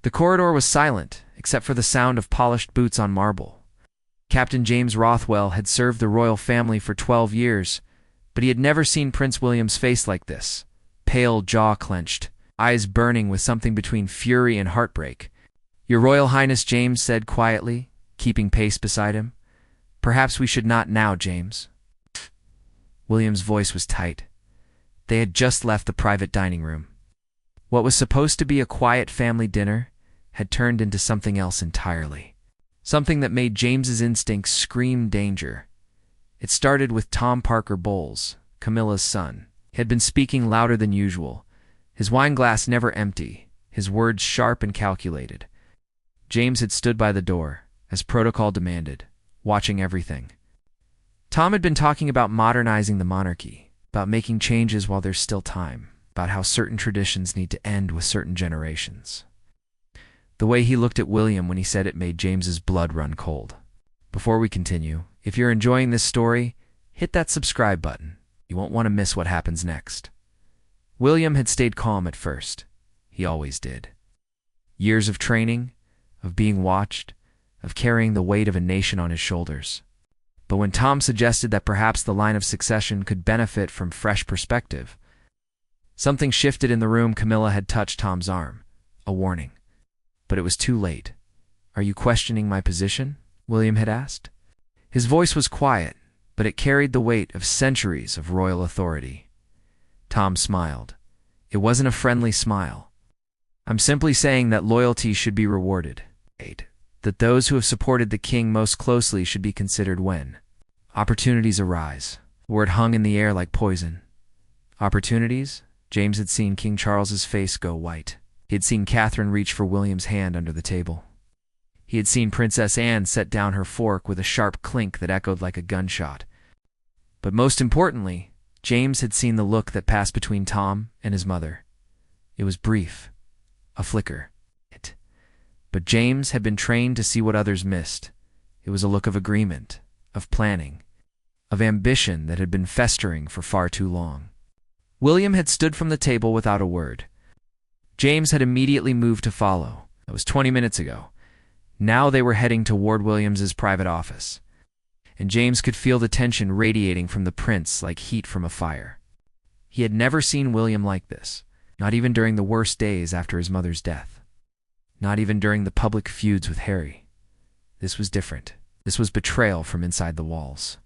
The corridor was silent, except for the sound of polished boots on marble. Captain James Rothwell had served the royal family for 12 years, but he had never seen Prince William's face like this. Pale, jaw clenched, eyes burning with something between fury and heartbreak. "Your Royal Highness," James said quietly, keeping pace beside him. "Perhaps we should not now, James." William's voice was tight. They had just left the private dining room. What was supposed to be a quiet family dinner had turned into something else entirely. Something that made James's instincts scream danger. It started with Tom Parker Bowles, Camilla's son. He had been speaking louder than usual, his wine glass never empty, his words sharp and calculated. James had stood by the door, as protocol demanded, watching everything. Tom had been talking about modernizing the monarchy, about making changes while there's still time, about how certain traditions need to end with certain generations. The way he looked at William when he said it made James's blood run cold. Before we continue, if you're enjoying this story, hit that subscribe button. You won't want to miss what happens next. William had stayed calm at first. He always did. Years of training, of being watched, of carrying the weight of a nation on his shoulders. But when Tom suggested that perhaps the line of succession could benefit from fresh perspective, something shifted in the room. Camilla had touched Tom's arm, a warning. But it was too late. "Are you questioning my position?" William had asked. His voice was quiet, but it carried the weight of centuries of royal authority. Tom smiled. It wasn't a friendly smile. "I'm simply saying that loyalty should be rewarded. That those who have supported the king most closely should be considered when opportunities arise." The word hung in the air like poison. Opportunities? James had seen King Charles's face go white. He had seen Catherine reach for William's hand under the table. He had seen Princess Anne set down her fork with a sharp clink that echoed like a gunshot. But most importantly, James had seen the look that passed between Tom and his mother. It was brief, a flicker. But James had been trained to see what others missed. It was a look of agreement, of planning, of ambition that had been festering for far too long. William had stood from the table without a word. James had immediately moved to follow. That was 20 minutes ago. Now they were heading toward Williams's private office, and James could feel the tension radiating from the prince like heat from a fire. He had never seen William like this, not even during the worst days after his mother's death. Not even during the public feuds with Harry. This was different. This was betrayal from inside the walls.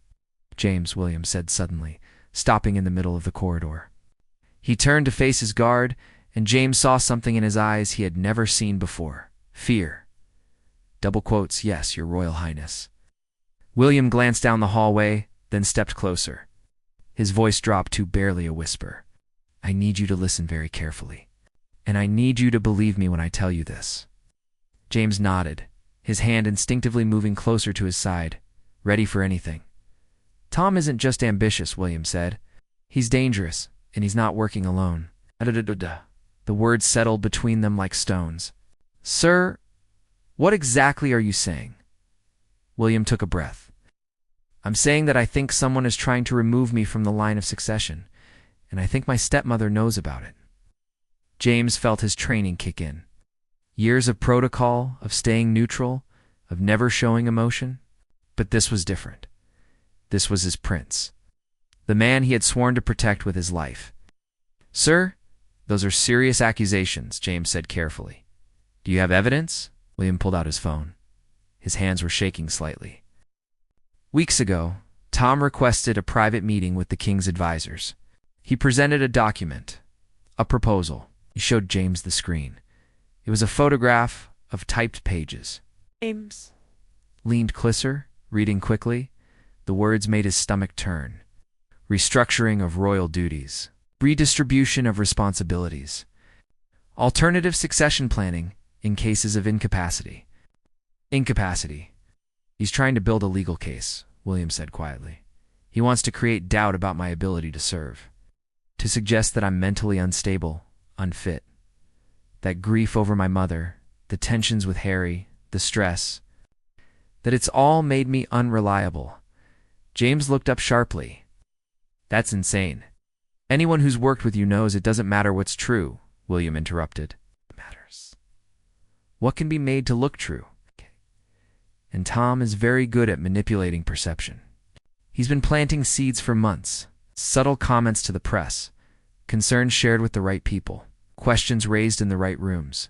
"James," William said suddenly, stopping in the middle of the corridor. He turned to face his guard, and James saw something in his eyes he had never seen before. Fear. Double quotes, "Yes, Your Royal Highness." William glanced down the hallway, then stepped closer. His voice dropped to barely a whisper. "I need you to listen very carefully. And I need you to believe me when I tell you this." James nodded, his hand instinctively moving closer to his side, ready for anything. "Tom isn't just ambitious," William said. "He's dangerous, and he's not working alone." The words settled between them like stones. "Sir, what exactly are you saying?" William took a breath. "I'm saying that I think someone is trying to remove me from the line of succession, and I think my stepmother knows about it." James felt his training kick in. Years of protocol, of staying neutral, of never showing emotion. But this was different. This was his prince. The man he had sworn to protect with his life. "Sir, those are serious accusations," James said carefully. "Do you have evidence?" William pulled out his phone. His hands were shaking slightly. Weeks ago, Tom requested a private meeting with the king's advisors. He presented a document, a proposal. He showed James the screen. It was a photograph of typed pages. James Leaned closer, reading quickly. The words made his stomach turn. Restructuring of royal duties. Redistribution of responsibilities. Alternative succession planning in cases of incapacity. Incapacity. "He's trying to build a legal case," William said quietly. "He wants to create doubt about my ability to serve. To suggest that I'm mentally unstable, unfit. That grief over my mother, the tensions with Harry, the stress. That it's all made me unreliable." James looked up sharply. "That's insane. Anyone who's worked with you knows it doesn't matter what's true," William interrupted. "It matters." What can be made to look true? And Tom is very good at manipulating perception. He's been planting seeds for months. Subtle comments to the press, concerns shared with the right people, questions raised in the right rooms.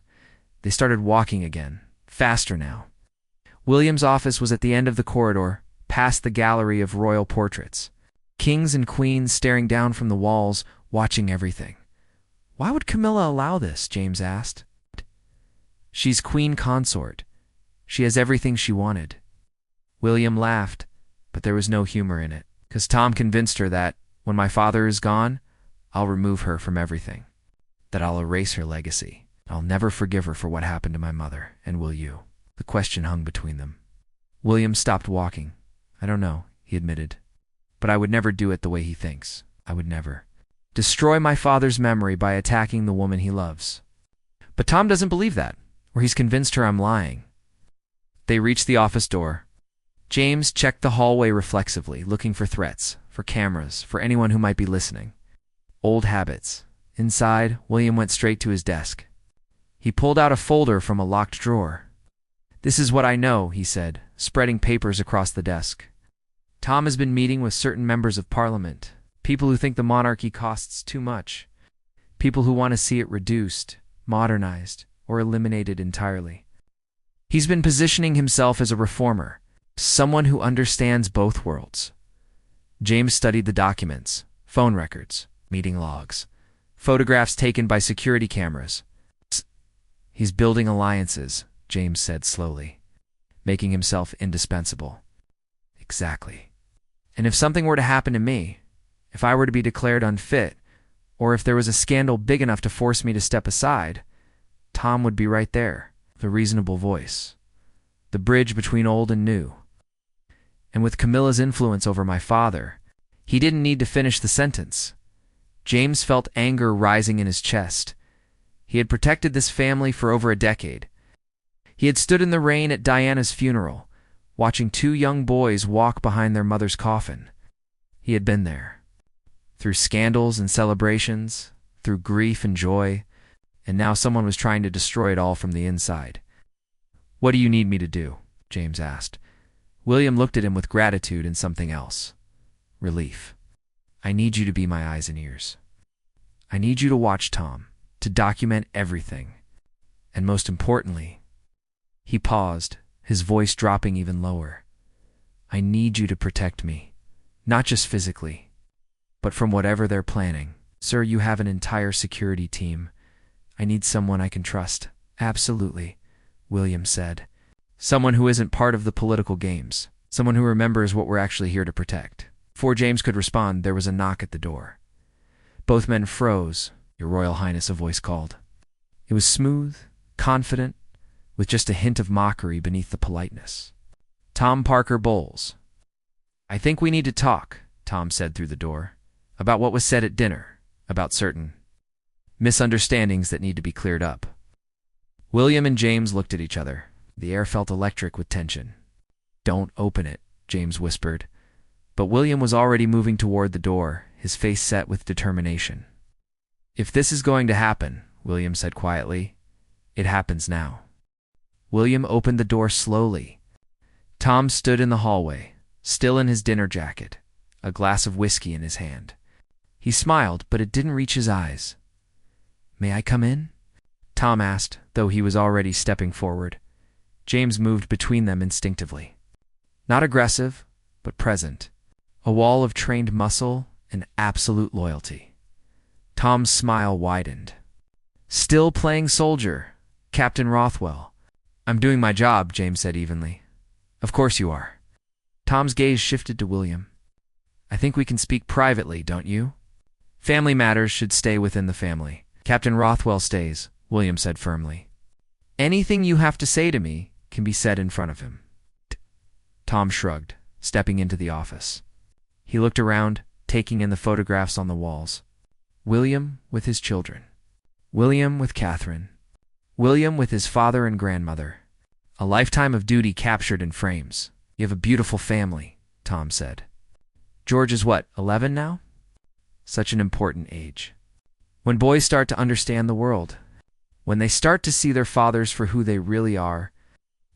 They started walking again, faster now. William's office was at the end of the corridor, past the gallery of royal portraits. Kings and queens staring down from the walls, watching everything. Why would Camilla allow this? James asked. She's queen consort. She has everything she wanted. William laughed, but there was no humor in it, because Tom convinced her that, when my father is gone, I'll remove her from everything. That I'll erase her legacy. I'll never forgive her for what happened to my mother, and will you? The question hung between them. William stopped walking. I don't know, he admitted. But I would never do it the way he thinks. I would never destroy my father's memory by attacking the woman he loves. But Tom doesn't believe that, or he's convinced her I'm lying. They reached the office door. James checked the hallway reflexively, looking for threats, for cameras, for anyone who might be listening. Old habits. Inside, William went straight to his desk. He pulled out a folder from a locked drawer. This is what I know, he said, spreading papers across the desk. Tom has been meeting with certain members of Parliament, people who think the monarchy costs too much, people who want to see it reduced, modernized, or eliminated entirely. He's been positioning himself as a reformer, someone who understands both worlds. James studied the documents, phone records, meeting logs, photographs taken by security cameras. He's building alliances, James said slowly, making himself indispensable. Exactly. And if something were to happen to me, if I were to be declared unfit, or if there was a scandal big enough to force me to step aside, Tom would be right there, the reasonable voice, the bridge between old and new. And with Camilla's influence over my father, he didn't need to finish the sentence. James felt anger rising in his chest. He had protected this family for over a decade. He had stood in the rain at Diana's funeral, watching two young boys walk behind their mother's coffin. He had been there, through scandals and celebrations, through grief and joy, and now someone was trying to destroy it all from the inside. What do you need me to do? James asked. William looked at him with gratitude and something else. Relief. I need you to be my eyes and ears. I need you to watch Tom, to document everything. And most importantly, he paused, his voice dropping even lower. I need you to protect me, not just physically, but from whatever they're planning. Sir, you have an entire security team. I need someone I can trust. Absolutely, William said. Someone who isn't part of the political games. Someone who remembers what we're actually here to protect. Before James could respond, there was a knock at the door. Both men froze. Your Royal Highness, a voice called. It was smooth, confident, with just a hint of mockery beneath the politeness. Tom Parker Bowles. I think we need to talk, Tom said through the door, about what was said at dinner, about certain misunderstandings that need to be cleared up. William and James looked at each other. The air felt electric with tension. Don't open it, James whispered. But William was already moving toward the door, his face set with determination. If this is going to happen, William said quietly, it happens now. William opened the door slowly. Tom stood in the hallway, still in his dinner jacket, a glass of whiskey in his hand. He smiled, but it didn't reach his eyes. May I come in? Tom asked, though he was already stepping forward. James moved between them instinctively. Not aggressive, but present. A wall of trained muscle and absolute loyalty. Tom's smile widened. Still playing soldier, Captain Rothwell. I'm doing my job, James said evenly. Of course you are. Tom's gaze shifted to William. I think we can speak privately, don't you? Family matters should stay within the family. Captain Rothwell stays, William said firmly. Anything you have to say to me can be said in front of him. Tom shrugged, stepping into the office. He looked around, taking in the photographs on the walls. William with his children. William with Catherine. William with his father and grandmother. A lifetime of duty captured in frames. You have a beautiful family, Tom said. George is what, 11 now? Such an important age. When boys start to understand the world. When they start to see their fathers for who they really are.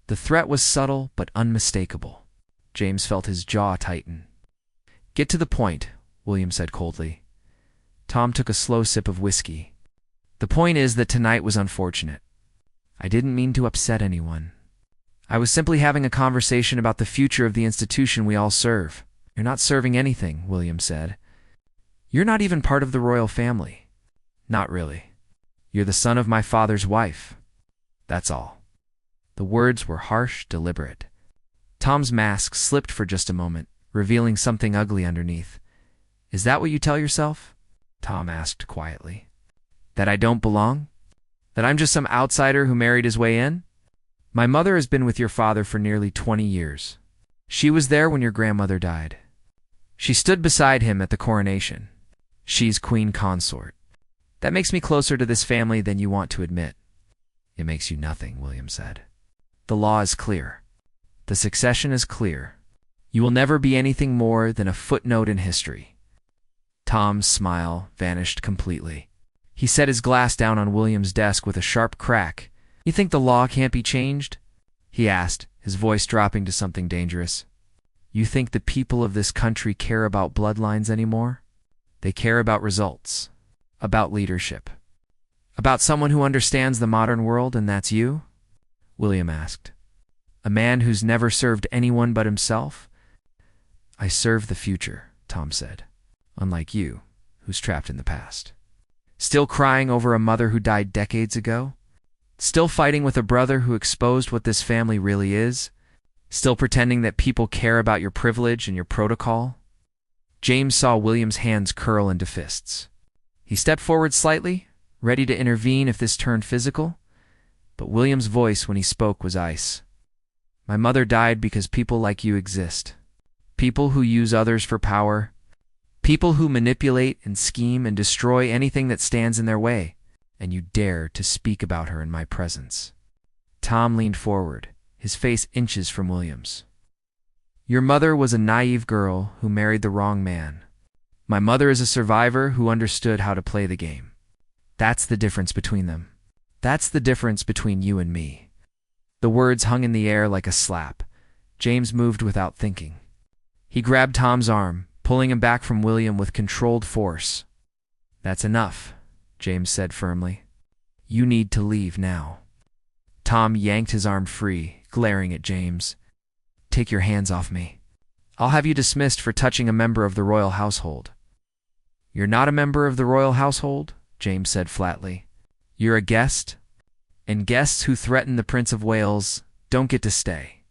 The threat was subtle but unmistakable. James felt his jaw tighten. Get to the point, William said coldly. Tom took a slow sip of whiskey. The point is that tonight was unfortunate. I didn't mean to upset anyone. I was simply having a conversation about the future of the institution we all serve. You're not serving anything, William said. You're not even part of the royal family. Not really. You're the son of my father's wife. That's all. The words were harsh, deliberate. Tom's mask slipped for just a moment, revealing something ugly underneath. Is that what you tell yourself? Tom asked quietly. That I don't belong? That I'm just some outsider who married his way in? My mother has been with your father for nearly 20 years. She was there when your grandmother died. She stood beside him at the coronation. She's queen consort. That makes me closer to this family than you want to admit. It makes you nothing, William said. The law is clear. The succession is clear. You will never be anything more than a footnote in history. Tom's smile vanished completely. He set his glass down on William's desk with a sharp crack. You think the law can't be changed? He asked, his voice dropping to something dangerous. You think the people of this country care about bloodlines anymore? They care about results, about leadership, about someone who understands the modern world, and that's you? William asked. A man who's never served anyone but himself? I serve the future, Tom said, unlike you, who's trapped in the past. Still crying over a mother who died decades ago? Still fighting with a brother who exposed what this family really is? Still pretending that people care about your privilege and your protocol? James saw William's hands curl into fists. He stepped forward slightly, ready to intervene if this turned physical, but William's voice when he spoke was ice. My mother died because people like you exist. People who use others for power. People who manipulate and scheme and destroy anything that stands in their way. And you dare to speak about her in my presence. Tom leaned forward, his face inches from William's. Your mother was a naive girl who married the wrong man. My mother is a survivor who understood how to play the game. That's the difference between them. That's the difference between you and me. The words hung in the air like a slap. James moved without thinking. He grabbed Tom's arm, pulling him back from William with controlled force. That's enough, James said firmly. You need to leave now. Tom yanked his arm free, glaring at James. Take your hands off me. I'll have you dismissed for touching a member of the royal household. You're not a member of the royal household, James said flatly. You're a guest, and guests who threaten the Prince of Wales don't get to stay.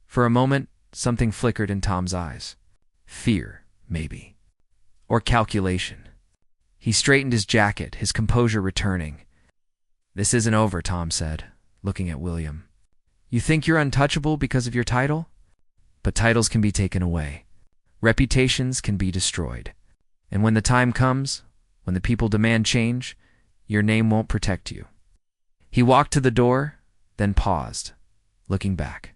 For a moment, something flickered in Tom's eyes. Fear, maybe. Or calculation. He straightened his jacket, his composure returning. This isn't over, Tom said, looking at William. You think you're untouchable because of your title? But titles can be taken away. Reputations can be destroyed. And when the time comes, when the people demand change, your name won't protect you. He walked to the door, then paused, looking back.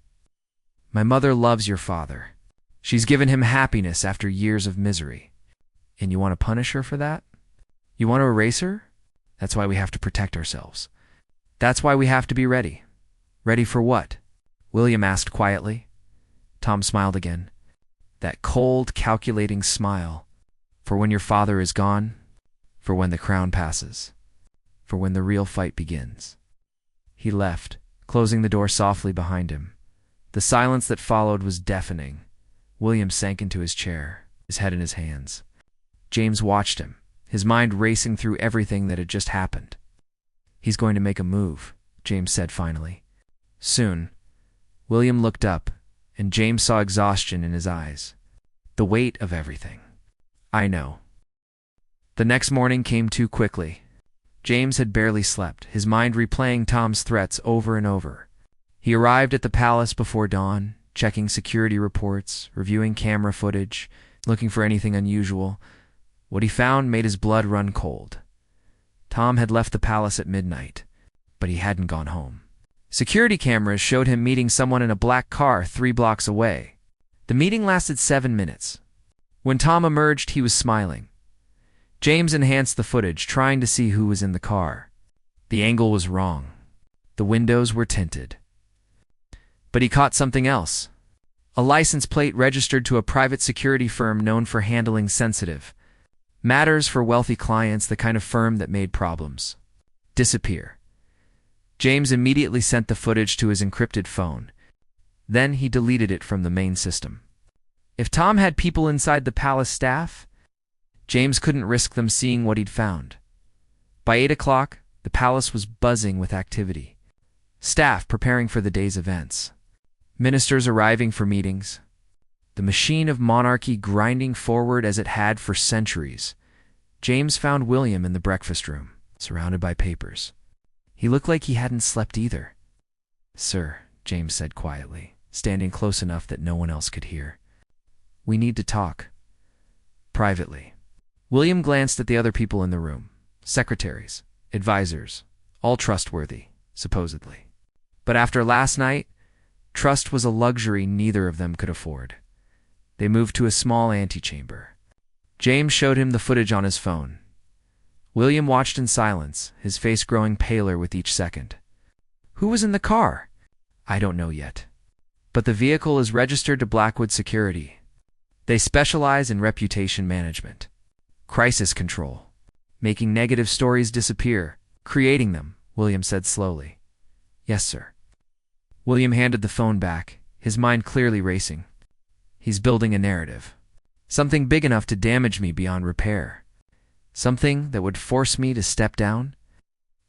My mother loves your father. She's given him happiness after years of misery. And you want to punish her for that? You want to erase her? That's why we have to protect ourselves. That's why we have to be ready. Ready for what? William asked quietly. Tom smiled again. That cold, calculating smile. For when your father is gone. For when the crown passes. For when the real fight begins. He left, closing the door softly behind him. The silence that followed was deafening. William sank into his chair, his head in his hands. James watched him, his mind racing through everything that had just happened. He's going to make a move, James said finally. Soon. William looked up, and James saw exhaustion in his eyes. The weight of everything. I know. The next morning came too quickly. James had barely slept, his mind replaying Tom's threats over and over. He arrived at the palace before dawn, checking security reports, reviewing camera footage, looking for anything unusual. What he found made his blood run cold. Tom had left the palace at midnight, but he hadn't gone home. Security cameras showed him meeting someone in a black car 3 blocks away. The meeting lasted 7 minutes. When Tom emerged, he was smiling. James enhanced the footage, trying to see who was in the car. The angle was wrong. The windows were tinted. But he caught something else. A license plate registered to a private security firm known for handling sensitive matters for wealthy clients, the kind of firm that made problems disappear. James immediately sent the footage to his encrypted phone. Then he deleted it from the main system. If Tom had people inside the palace staff, James couldn't risk them seeing what he'd found. By 8 o'clock, the palace was buzzing with activity. Staff preparing for the day's events. Ministers arriving for meetings. The machine of monarchy grinding forward as it had for centuries. James found William in the breakfast room, surrounded by papers. He looked like he hadn't slept either. "Sir," James said quietly, standing close enough that no one else could hear. "We need to talk. Privately." William glanced at the other people in the room. Secretaries, advisors, all trustworthy, supposedly. But after last night, trust was a luxury neither of them could afford. They moved to a small antechamber. James showed him the footage on his phone. William watched in silence, his face growing paler with each second. "Who was in the car?" "I don't know yet. But the vehicle is registered to Blackwood Security. They specialize in reputation management, crisis control, making negative stories disappear, creating them," William said slowly. "Yes, sir." William handed the phone back, his mind clearly racing. "He's building a narrative. Something big enough to damage me beyond repair. Something that would force me to step down?"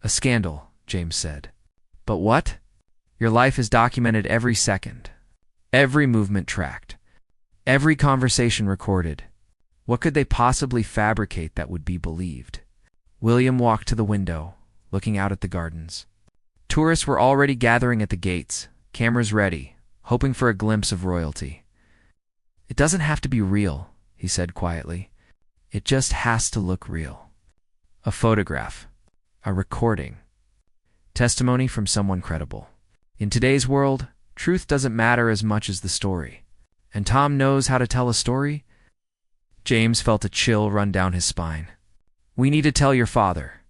"A scandal," James said. "But what?" "Your life is documented every second. Every movement tracked. Every conversation recorded. What could they possibly fabricate that would be believed?" William walked to the window, looking out at the gardens. Tourists were already gathering at the gates, cameras ready, hoping for a glimpse of royalty. "It doesn't have to be real," he said quietly. "It just has to look real. A photograph, a recording, testimony from someone credible. In today's world, truth doesn't matter as much as the story. And Tom knows how to tell a story?" James felt a chill run down his spine. "We need to tell your father.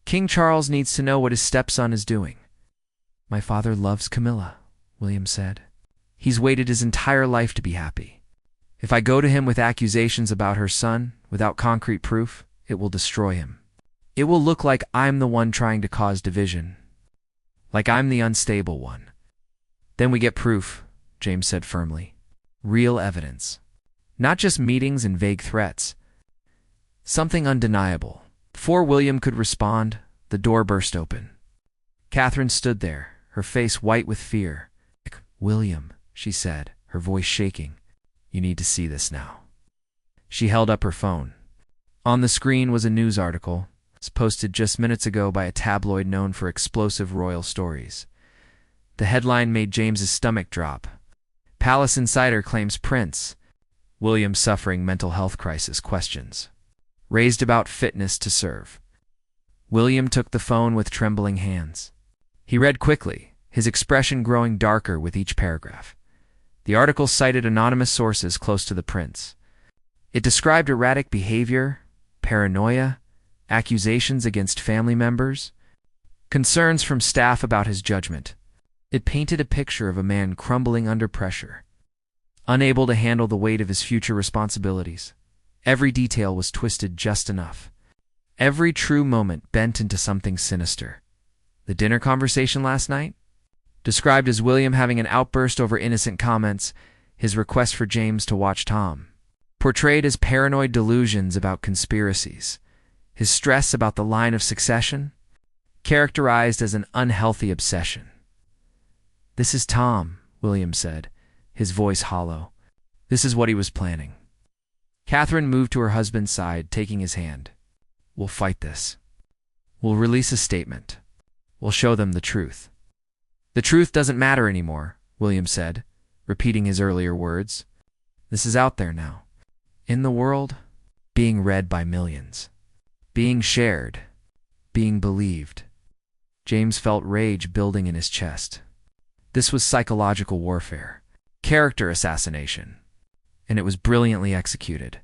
King Charles needs to know what his stepson is doing." "My father loves Camilla," William said. "He's waited his entire life to be happy. If I go to him with accusations about her son, without concrete proof, it will destroy him. It will look like I'm the one trying to cause division. Like I'm the unstable one." "Then we get proof," James said firmly. "Real evidence. Not just meetings and vague threats. Something undeniable." Before William could respond, the door burst open. Catherine stood there, her face white with fear. "William," she said, her voice shaking. "You need to see this now." She held up her phone. On the screen was a news article, posted just minutes ago by a tabloid known for explosive royal stories. The headline made James's stomach drop. "Palace Insider claims Prince William suffering mental health crisis, questions raised about fitness to serve." William took the phone with trembling hands. He read quickly, his expression growing darker with each paragraph. The article cited anonymous sources close to the prince. It described erratic behavior, paranoia, accusations against family members, concerns from staff about his judgment. It painted a picture of a man crumbling under pressure, unable to handle the weight of his future responsibilities. Every detail was twisted just enough. Every true moment bent into something sinister. The dinner conversation last night? Described as William having an outburst over innocent comments, his request for James to watch Tom. Portrayed as paranoid delusions about conspiracies. His stress about the line of succession? Characterized as an unhealthy obsession. "This is Tom," William said, his voice hollow. "This is what he was planning." Catherine moved to her husband's side, taking his hand. "We'll fight this. We'll release a statement. We'll show them the truth." "The truth doesn't matter anymore," William said, repeating his earlier words. "This is out there now. In the world, being read by millions. Being shared. Being believed." James felt rage building in his chest. This was psychological warfare. Character assassination. And it was brilliantly executed.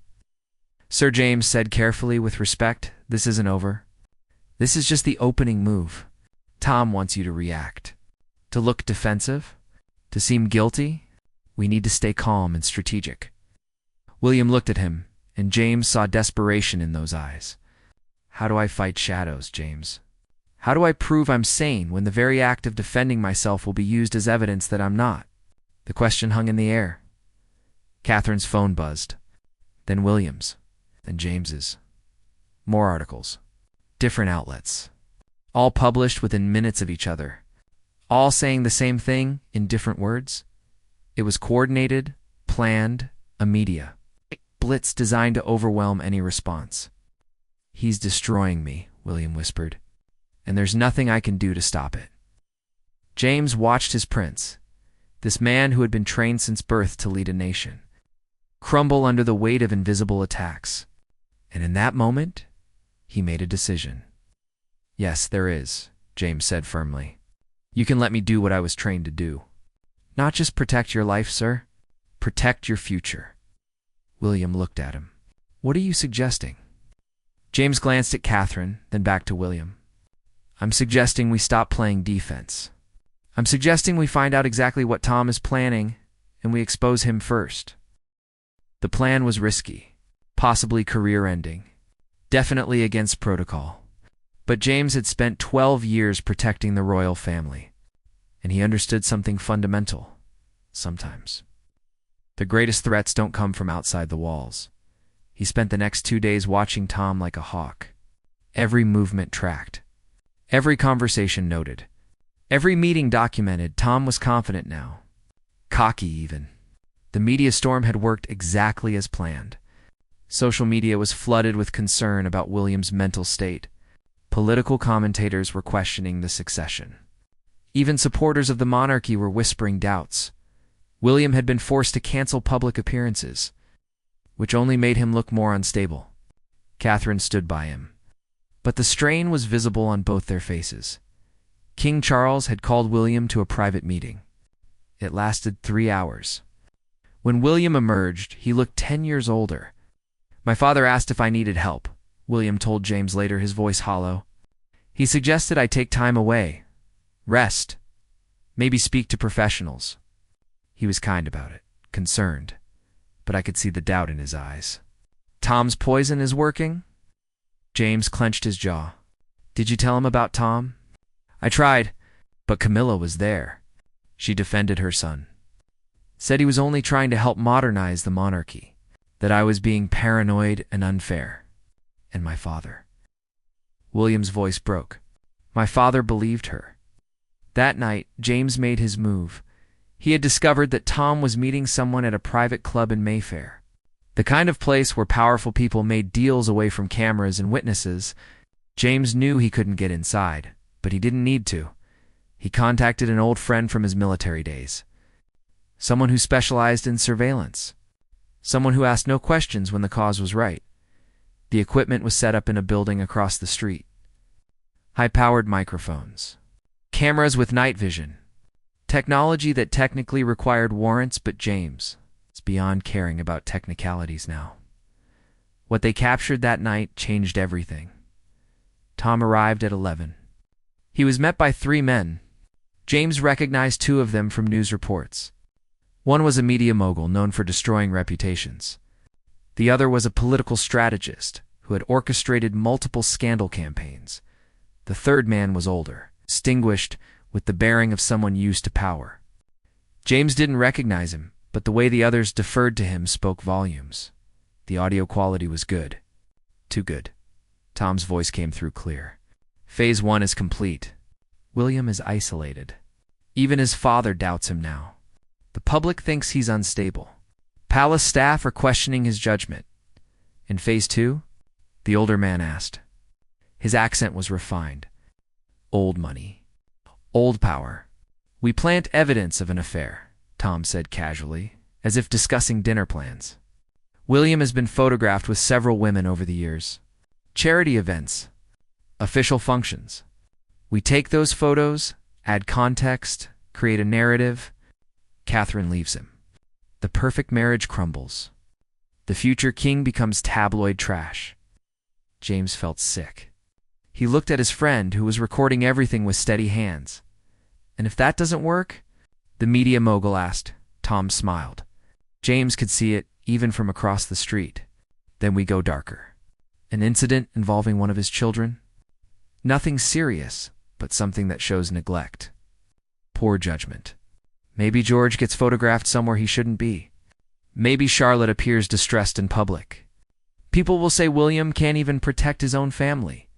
"Sir James said carefully with respect, this isn't over. This is just the opening move. Tom wants you to react. To look defensive? To seem guilty? We need to stay calm and strategic. William looked at him, and James saw desperation in those eyes. How do I fight shadows, James? How do I prove I'm sane when the very act of defending myself will be used as evidence that I'm not? The question hung in the air. Catherine's phone buzzed. Then William's. Then James's. More articles. Different outlets. All published within minutes of each other. All saying the same thing in different words. It was coordinated, planned, a media blitz designed to overwhelm any response. He's destroying me, William whispered, and there's nothing I can do to stop it. James watched his prince, this man who had been trained since birth to lead a nation, crumble under the weight of invisible attacks. And in that moment, he made a decision. Yes, there is, James said firmly. You can let me do what I was trained to do. Not just protect your life, sir. Protect your future. William looked at him. What are you suggesting? James glanced at Catherine, then back to William. I'm suggesting we stop playing defense. I'm suggesting we find out exactly what Tom is planning, and we expose him first. The plan was risky, possibly career-ending, definitely against protocol. But James had spent 12 years protecting the royal family, and he understood something fundamental, sometimes. The greatest threats don't come from outside the walls. He spent the next 2 days watching Tom like a hawk. Every movement tracked. Every conversation noted. Every meeting documented. Tom was confident now. Cocky, even. The media storm had worked exactly as planned. Social media was flooded with concern about William's mental state. Political commentators were questioning the succession. Even supporters of the monarchy were whispering doubts. William had been forced to cancel public appearances, which only made him look more unstable. Catherine stood by him. But the strain was visible on both their faces. King Charles had called William to a private meeting. It lasted 3 hours. When William emerged, he looked 10 years older. My father asked if I needed help, William told James later, his voice hollow. He suggested I take time away, rest, maybe speak to professionals. He was kind about it, concerned, but I could see the doubt in his eyes. Tom's poison is working? James clenched his jaw. Did you tell him about Tom? I tried, but Camilla was there. She defended her son. Said he was only trying to help modernize the monarchy, that I was being paranoid and unfair. And my father. William's voice broke. My father believed her. That night, James made his move. He had discovered that Tom was meeting someone at a private club in Mayfair. The kind of place where powerful people made deals away from cameras and witnesses. James knew he couldn't get inside, but he didn't need to. He contacted an old friend from his military days. Someone who specialized in surveillance. Someone who asked no questions when the cause was right. The equipment was set up in a building across the street. High-powered microphones. Cameras with night vision. Technology that technically required warrants, but James is beyond caring about technicalities now. What they captured that night changed everything. Tom arrived at 11. He was met by 3 men. James recognized 2 of them from news reports. One was a media mogul known for destroying reputations. The other was a political strategist who had orchestrated multiple scandal campaigns. The third man was older, distinguished, with the bearing of someone used to power. James didn't recognize him, but the way the others deferred to him spoke volumes. The audio quality was good. Too good. Tom's voice came through clear. Phase 1 is complete. William is isolated. Even his father doubts him now. The public thinks he's unstable. Palace staff are questioning his judgment. In Phase 2? The older man asked. His accent was refined. Old money. Old power. We plant evidence of an affair, Tom said casually, as if discussing dinner plans. William has been photographed with several women over the years. Charity events. Official functions. We take those photos, add context, create a narrative. Catherine leaves him. The perfect marriage crumbles. The future king becomes tabloid trash. James felt sick. He looked at his friend, who was recording everything with steady hands. "And if that doesn't work?" the media mogul asked. Tom smiled. James could see it, even from across the street. "Then we go darker." "An incident involving one of his children?" "Nothing serious, but something that shows neglect. Poor judgment. Maybe George gets photographed somewhere he shouldn't be. Maybe Charlotte appears distressed in public. People will say William can't even protect his own family.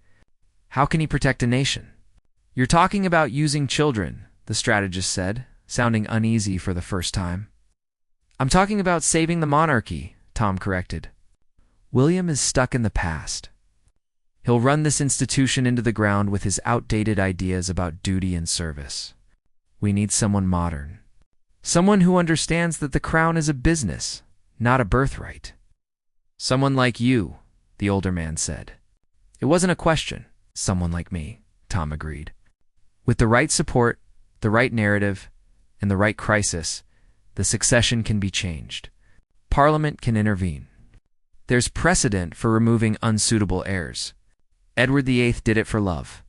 How can he protect a nation?" "You're talking about using children," the strategist said, sounding uneasy for the first time. "I'm talking about saving the monarchy," Tom corrected. "William is stuck in the past. He'll run this institution into the ground with his outdated ideas about duty and service. We need someone modern. Someone who understands that the crown is a business, not a birthright." "Someone like you," the older man said. It wasn't a question. "Someone like me," Tom agreed. "With the right support, the right narrative, and the right crisis, the succession can be changed. Parliament can intervene. There's precedent for removing unsuitable heirs. Edward VIII did it for love.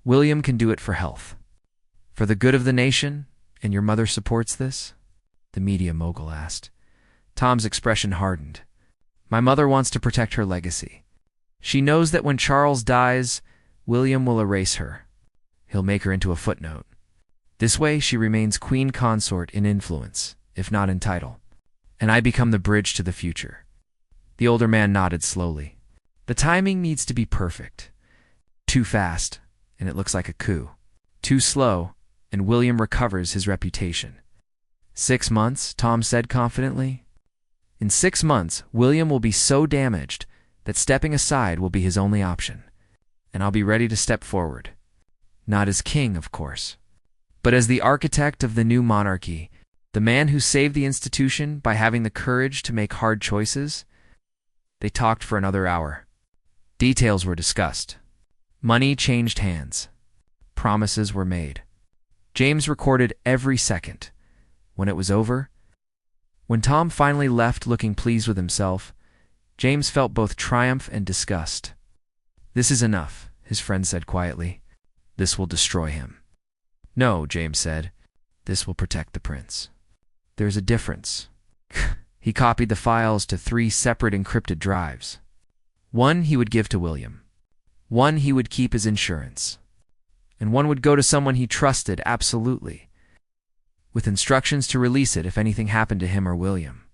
William can do it for health. For the good of the nation, and your mother supports this?" the media mogul asked. Tom's expression hardened. "My mother wants to protect her legacy. She knows that when Charles dies, William will erase her. He'll make her into a footnote. This way she remains queen consort in influence, if not in title. And I become the bridge to the future." The older man nodded slowly. "The timing needs to be perfect. Too fast, and it looks like a coup. Too slow, and William recovers his reputation." 6 months, Tom said confidently. "In 6 months, William will be so damaged that stepping aside will be his only option. And I'll be ready to step forward. Not as king, of course, but as the architect of the new monarchy, the man who saved the institution by having the courage to make hard choices." They talked for another hour. Details were discussed. Money changed hands. Promises were made. James recorded every second. When it was over, when Tom finally left looking pleased with himself, James felt both triumph and disgust. "This is enough," his friend said quietly. "This will destroy him." "No," James said. "This will protect the prince. There's a difference." He copied the files to 3 separate encrypted drives. One he would give to William. One he would keep as insurance. And one would go to someone he trusted absolutely, with instructions to release it if anything happened to him or William.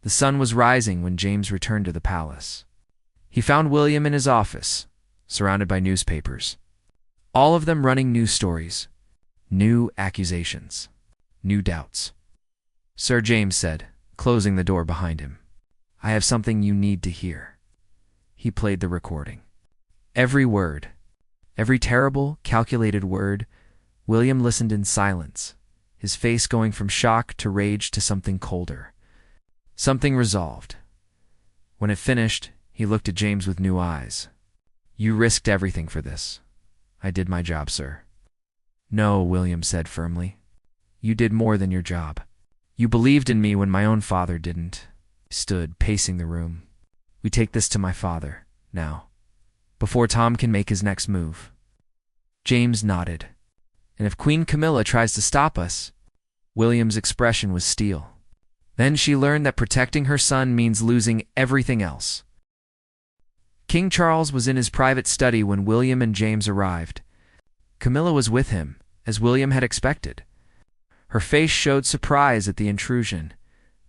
The sun was rising when James returned to the palace. He found William in his office, surrounded by newspapers, all of them running news stories, new accusations, new doubts. "Sir," James said, closing the door behind him, "I have something you need to hear." He played the recording. Every word, every terrible, calculated word, William listened in silence, his face going from shock to rage to something colder, something resolved. When it finished, he looked at James with new eyes. "You risked everything for this." "I did my job, sir." "No," William said firmly. "You did more than your job. You believed in me when my own father didn't." He stood, pacing the room. "We take this to my father, now, before Tom can make his next move." James nodded. "And if Queen Camilla tries to stop us?" William's expression was steel. Then she learned that protecting her son means losing everything else. King Charles was in his private study when William and James arrived. Camilla was with him, as William had expected. Her face showed surprise at the intrusion,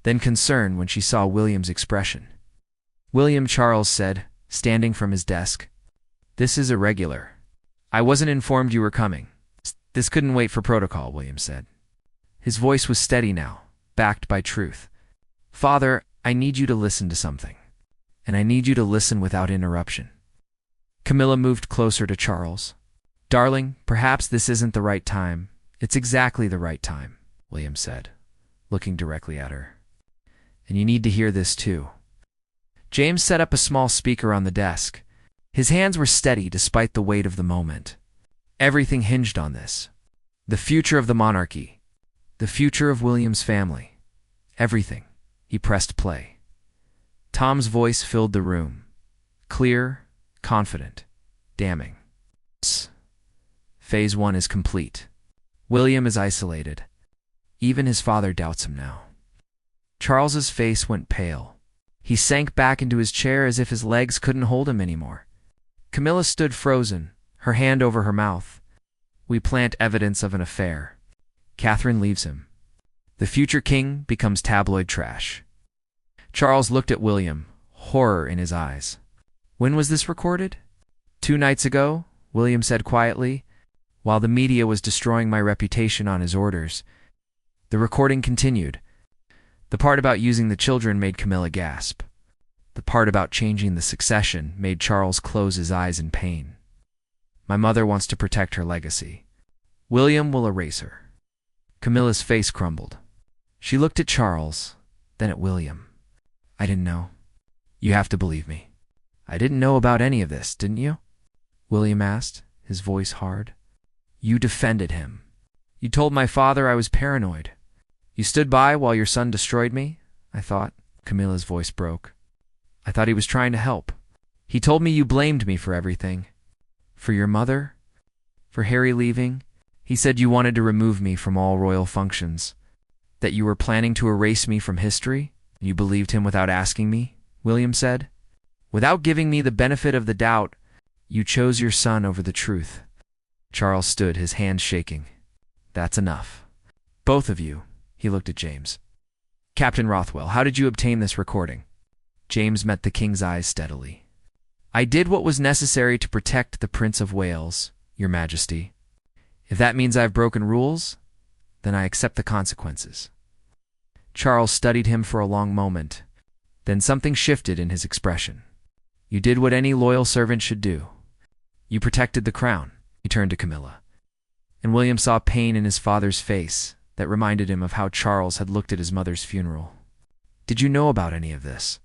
then concern when she saw William's expression. "William," Charles said, standing from his desk, "this is irregular. I wasn't informed you were coming." "This couldn't wait for protocol," William said. His voice was steady now, backed by truth. "Father, I need you to listen to something. And I need you to listen without interruption." Camilla moved closer to Charles. "Darling, perhaps this isn't the right time." "It's exactly the right time," William said, looking directly at her. "And you need to hear this too." James set up a small speaker on the desk. His hands were steady despite the weight of the moment. Everything hinged on this. The future of the monarchy. The future of William's family. Everything. He pressed play. Tom's voice filled the room. Clear, confident, damning. Phase 1 is complete. William is isolated. Even his father doubts him now. Charles's face went pale. He sank back into his chair as if his legs couldn't hold him anymore. Camilla stood frozen, her hand over her mouth. We plant evidence of an affair. Catherine leaves him. The future king becomes tabloid trash. Charles looked at William, horror in his eyes. When was this recorded? 2 nights ago, William said quietly, while the media was destroying my reputation on his orders. The recording continued. The part about using the children made Camilla gasp. The part about changing the succession made Charles close his eyes in pain. My mother wants to protect her legacy. William will erase her. Camilla's face crumbled. She looked at Charles, then at William. I didn't know. You have to believe me. I didn't know about any of this, didn't you? William asked, his voice hard. You defended him. You told my father I was paranoid. You stood by while your son destroyed me, I thought. Camilla's voice broke. I thought he was trying to help. He told me you blamed me for everything. For your mother? For Harry leaving? He said you wanted to remove me from all royal functions. That you were planning to erase me from history? You believed him without asking me, William said. Without giving me the benefit of the doubt, you chose your son over the truth. Charles stood, his hands shaking. That's enough. Both of you. He looked at James. Captain Rothwell, how did you obtain this recording? James met the king's eyes steadily. I did what was necessary to protect the Prince of Wales, Your Majesty. If that means I've broken rules, then I accept the consequences. Charles studied him for a long moment. Then something shifted in his expression. You did what any loyal servant should do. You protected the crown. He turned to Camilla. And William saw pain in his father's face that reminded him of how Charles had looked at his mother's funeral. Did you know about any of this?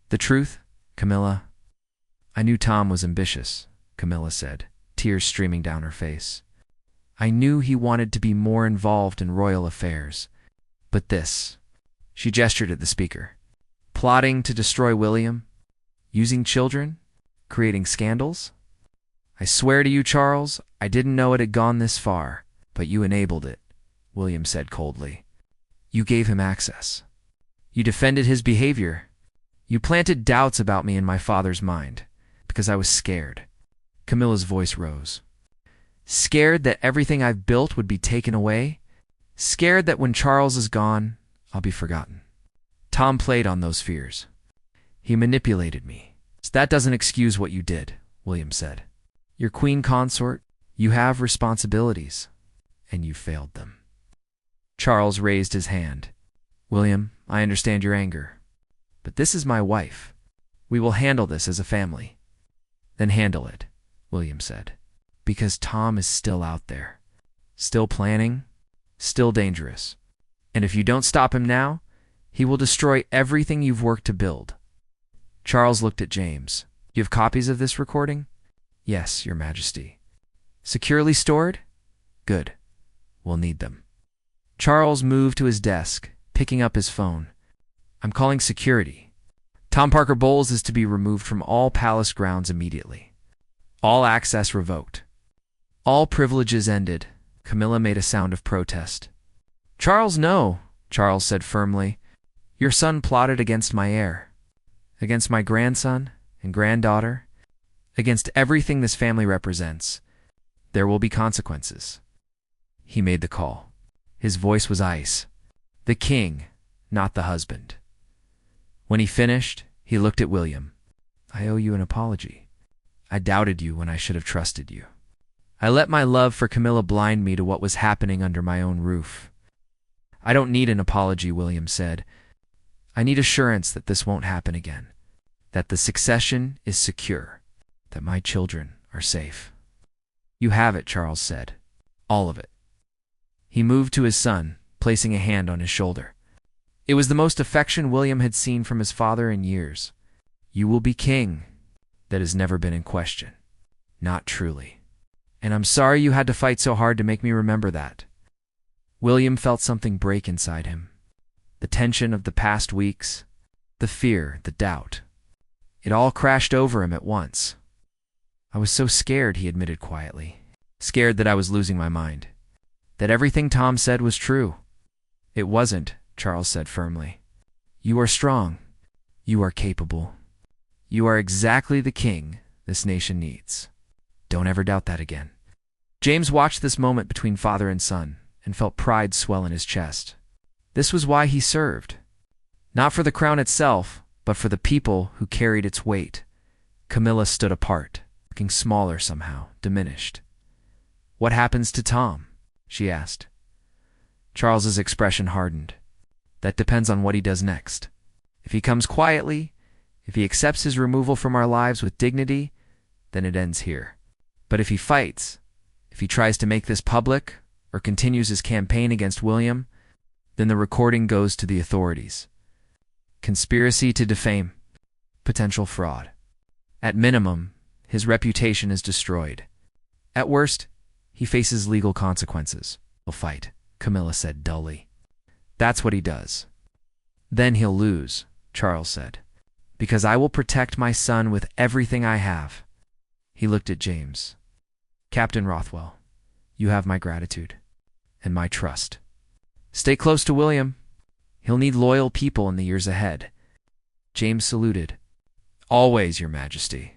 The truth, Camilla? I knew Tom was ambitious, Camilla said, tears streaming down her face. I knew he wanted to be more involved in royal affairs. But this, she gestured at the speaker, plotting to destroy William, using children, creating scandals? I swear to you, Charles, I didn't know it had gone this far, but you enabled it, William said coldly. You gave him access. You defended his behavior. You planted doubts about me in my father's mind, because I was scared. Camilla's voice rose. Scared that everything I've built would be taken away? Scared that when Charles is gone, I'll be forgotten. Tom played on those fears. He manipulated me. That doesn't excuse what you did, William said. You're queen consort. You have responsibilities, and you failed them. Charles raised his hand. William, I understand your anger, but this is my wife. We will handle this as a family. Then handle it, William said, because Tom is still out there, still planning, still dangerous. And if you don't stop him now, he will destroy everything you've worked to build. Charles looked at James. You have copies of this recording? Yes, Your Majesty. Securely stored? Good. We'll need them. Charles moved to his desk, picking up his phone. I'm calling security. Tom Parker Bowles is to be removed from all palace grounds immediately. All access revoked. All privileges ended. Camilla made a sound of protest. Charles, no, Charles said firmly. Your son plotted against my heir, against my grandson and granddaughter, against everything this family represents. There will be consequences. He made the call. His voice was ice. The king, not the husband. When he finished, he looked at William. I owe you an apology. I doubted you when I should have trusted you. I let my love for Camilla blind me to what was happening under my own roof. I don't need an apology, William said. I need assurance that this won't happen again, that the succession is secure, that my children are safe. You have it, Charles said. All of it. He moved to his son, placing a hand on his shoulder. It was the most affection William had seen from his father in years. You will be king. That has never been in question. Not truly. And I'm sorry you had to fight so hard to make me remember that. William felt something break inside him. The tension of the past weeks, the fear, the doubt. It all crashed over him at once. I was so scared, he admitted quietly. Scared that I was losing my mind. That everything Tom said was true. It wasn't, Charles said firmly. You are strong. You are capable. You are exactly the king this nation needs. Don't ever doubt that again. James watched this moment between father and son and felt pride swell in his chest. This was why he served. Not for the crown itself, but for the people who carried its weight. Camilla stood apart, looking smaller somehow, diminished. What happens to Tom? She asked. Charles's expression hardened. That depends on what he does next. If he comes quietly, if he accepts his removal from our lives with dignity, then it ends here. But if he fights, if he tries to make this public, or continues his campaign against William, then the recording goes to the authorities. Conspiracy to defame. Potential fraud. At minimum, his reputation is destroyed. At worst, he faces legal consequences. He'll fight, Camilla said dully. That's what he does. Then he'll lose, Charles said, because I will protect my son with everything I have. He looked at James. Captain Rothwell, you have my gratitude and my trust. Stay close to William. He'll need loyal people in the years ahead. James saluted. Always, Your Majesty.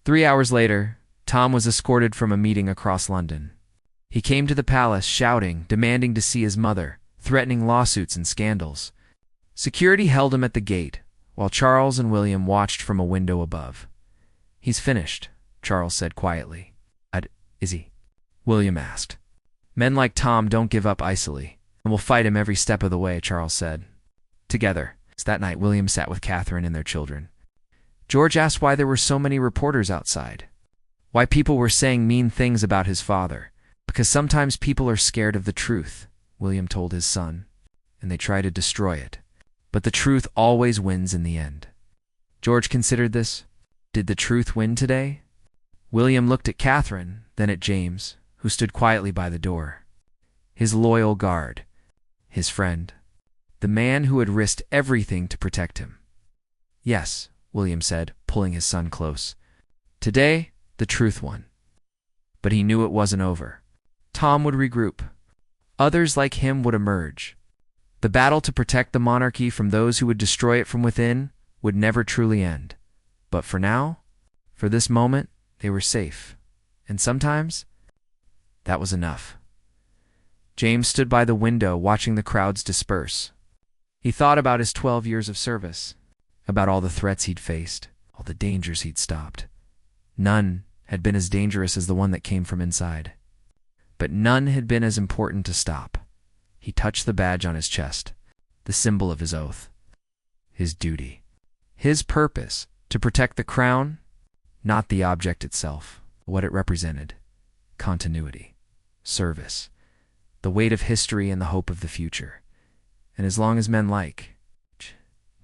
3 hours later, Tom was escorted from a meeting across London. He came to the palace shouting, demanding to see his mother, threatening lawsuits and scandals. Security held him at the gate, while Charles and William watched from a window above. He's finished, Charles said quietly. Is he? William asked. Men like Tom don't give up easily, and we'll fight him every step of the way, Charles said. Together, that night William sat with Catherine and their children. George asked why there were so many reporters outside. Why people were saying mean things about his father. Because sometimes people are scared of the truth, William told his son, and they try to destroy it. But the truth always wins in the end. George considered this. Did the truth win today? William looked at Catherine, then at James, who stood quietly by the door. His loyal guard, his friend, the man who had risked everything to protect him. Yes, William said, pulling his son close. Today, the truth won. But he knew it wasn't over. Tom would regroup. Others like him would emerge. The battle to protect the monarchy from those who would destroy it from within would never truly end. But for now, for this moment, they were safe. And sometimes, that was enough. James stood by the window watching the crowds disperse. He thought about his 12 years of service, about all the threats he'd faced, all the dangers he'd stopped. None had been as dangerous as the one that came from inside. But none had been as important to stop. He touched the badge on his chest, the symbol of his oath, his duty, his purpose to protect the crown, not the object itself, what it represented, continuity, service, the weight of history and the hope of the future. And as long as men like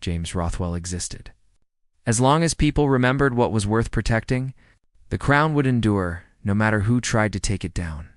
James Rothwell existed, as long as people remembered what was worth protecting, the crown would endure no matter who tried to take it down.